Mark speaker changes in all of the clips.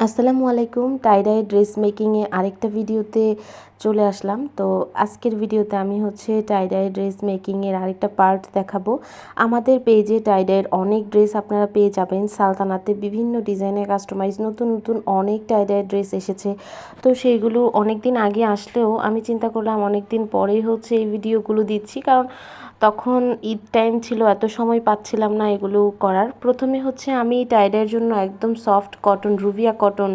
Speaker 1: আসসালামু আলাইকুম। Tie-dye dress মেকিংয়ে আরেকটা ভিডিওতে চলে আসলাম। তো আজকের ভিডিওতে আমি টাই-ডাই ড্রেস মেকিংয়ের আরেকটা পার্ট দেখাবো। আমাদের পেজে টাই-ডাইয়ের অনেক ড্রেস আপনারা পেয়ে যাবেন। সালতানাতে বিভিন্ন ডিজাইনের কাস্টমাইজ নতুন নতুন অনেক টাই-ডাইয়ের ড্রেস এসেছে। তো সেইগুলো অনেক দিন আগে আসলেও আমি চিন্তা করলাম অনেক দিন পরেই এই ভিডিওগুলো দিচ্ছি, কারণ তখন ঈদ টাইম ছিল, এত সময় পাচ্ছিলাম না এগুলো করার। প্রথমে আমি টাই-ডাইয়ের জন্য একদম সফট কটন, রুবিয়া কটন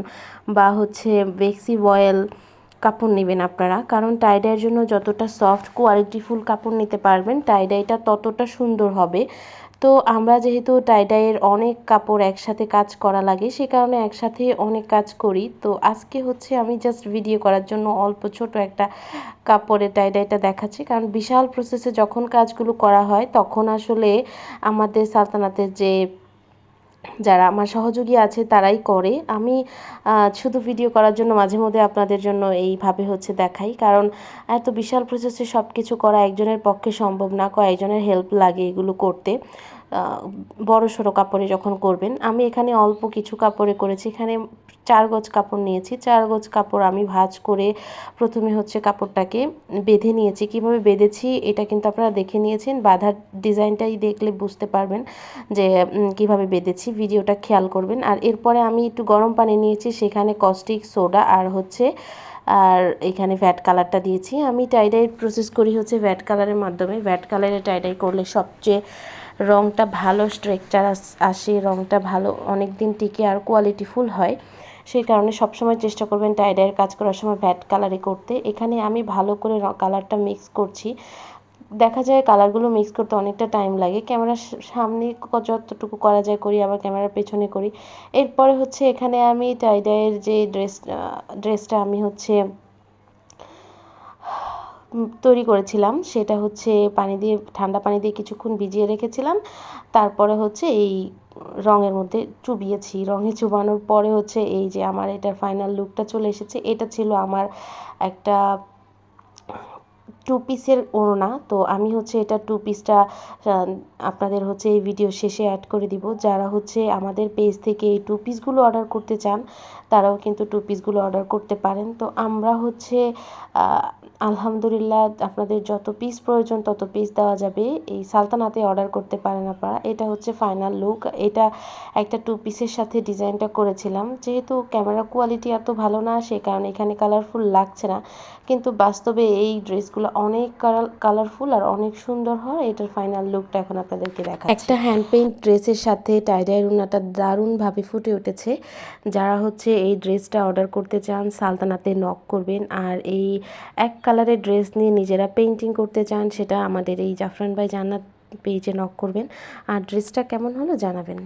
Speaker 1: বা বেক্সি ভয়েল কাপড় নেবেন আপনারা, কারণ টাই-ডাইয়ের জন্য যতটা সফট কোয়ালিটিফুল কাপড় নিতে পারবেন টাই-ডাইটা ততটা সুন্দর হবে। তো আমরা যেহেতু টাই-ডাইয়ের অনেক কাপড় একসাথে কাজ করা লাগে, সে কারণে একসাথে অনেক কাজ করি। তো আজকে আমি জাস্ট ভিডিও করার জন্য অল্প ছোট একটা কাপড়ে টাই-ডাইটা দেখাচ্ছি, কারণ বিশাল প্রসেসে যখন কাজগুলো করা হয় তখন আসলে আমাদের সালতানাতের যারা আমার সহযোগী আছে তারাই করে। আমি শুধু ভিডিও করার জন্য মাঝে মধ্যে আপনাদের জন্য এইভাবে দেখাই, কারণ এত বিশাল প্রসেসে সব কিছু করা একজনের পক্ষে সম্ভব না, কয়েকজনের হেল্প লাগে এগুলো করতে। বড় সড়ো কাপড়ে যখন করবেন, আমি এখানে অল্প কিছু কাপড়ে করেছি। এখানে 4 গজ কাপড় নিয়েছি। 4 গজ কাপড় আমি ভাঁজ করে প্রথমে কাপড়টাকে বেঁধে নিয়েছি। কিভাবে বেঁধেছি এটা কিন্তু আপনারা দেখে নিয়েছেন, বাঁধার ডিজাইনটাই দেখলে বুঝতে পারবেন যে কিভাবে বেঁধেছি। ভিডিওটা খেয়াল করবেন। আর এরপরে আমি একটু গরম পানি নিয়েছি, সেখানে কস্টিক সোডা আর এখানে ভ্যাট কালারটা দিয়েছি। আমি টাই-ডাই প্রসেস করি ভ্যাট কালারের মাধ্যমে। ভ্যাট কালারে টাই-ডাই করলে সবচেয়ে রঙটা ভালো স্ট্রাকচার আসে, রঙটা ভালো অনেক দিন টিকে আর কোয়ালিটিফুল হয়। সেই কারণে সবসময় চেষ্টা করবেন টাই-ডাইয়ের কাজ করার সময় ভ্যাট কালারে করতে। এখানে আমি ভালো করে কালারটা মিক্স করছি। দেখা যায় কালারগুলো মিক্স করতে অনেকটা টাইম লাগে। ক্যামেরার সামনে যতটুকু করা যায় করি, আবার ক্যামেরার পেছনে করি। এরপরে এখানে আমি টাই-ডাইয়ের যে ড্রেসটা আমি তৈরি করেছিলাম, সেটা পানি দিয়ে, ঠান্ডা পানি দিয়ে কিছুক্ষণ ভিজিয়ে রেখেছিলাম। তারপরে এই রঙের মধ্যে চুবিয়েছি। রঙে চুবানোর পরে এই যে আমার এটার ফাইনাল লুকটা চলে এসেছে। এটা ছিল আমার একটা 2 পিসের ওড়না। তো আমি এটা 2 পিসটা আপনাদের এই ভিডিও শেষে অ্যাড করে দিব। যারা আমাদের পেজ থেকে এই 2 পিসগুলো অর্ডার করতে চান তারাও কিন্তু 2 পিসগুলো অর্ডার করতে পারেন। তো আমরা আলহামদুলিল্লাহ আপনাদের যত পিস প্রয়োজন তত পিস দেওয়া যাবে। এই সালতানাতে অর্ডার করতে পারেন আপনারা। এটা ফাইনাল লুক। এটা একটা 2 পিসের সাথে ডিজাইনটা করেছিলাম। যেহেতু ক্যামেরা কোয়ালিটি এত ভালো না, সে কারণে এখানে কালারফুল লাগছে না, কিন্তু বাস্তবে এই ড্রেসগুলো অনেক কালারফুল আর অনেক সুন্দর হয়। এটার ফাইনাল লুকটা এখন আপনাদেরকে দেখাচ্ছি। একটা হ্যান্ড পেইন্ট ড্রেসের সাথে টাই-ডাই ওড়নাটা দারুণভাবে ফুটে উঠেছে। যারা এই ড্রেসটা অর্ডার করতে চান সালতানাতে নক করবেন। আর এই এক কালারের ড্রেস নিয়ে নিজেরা পেইন্টিং করতে চান, সেটা আমাদের এই জাফরান বাই জান্নাত পেজে নক করবেন। আর ড্রেসটা কেমন হলো জানাবেন।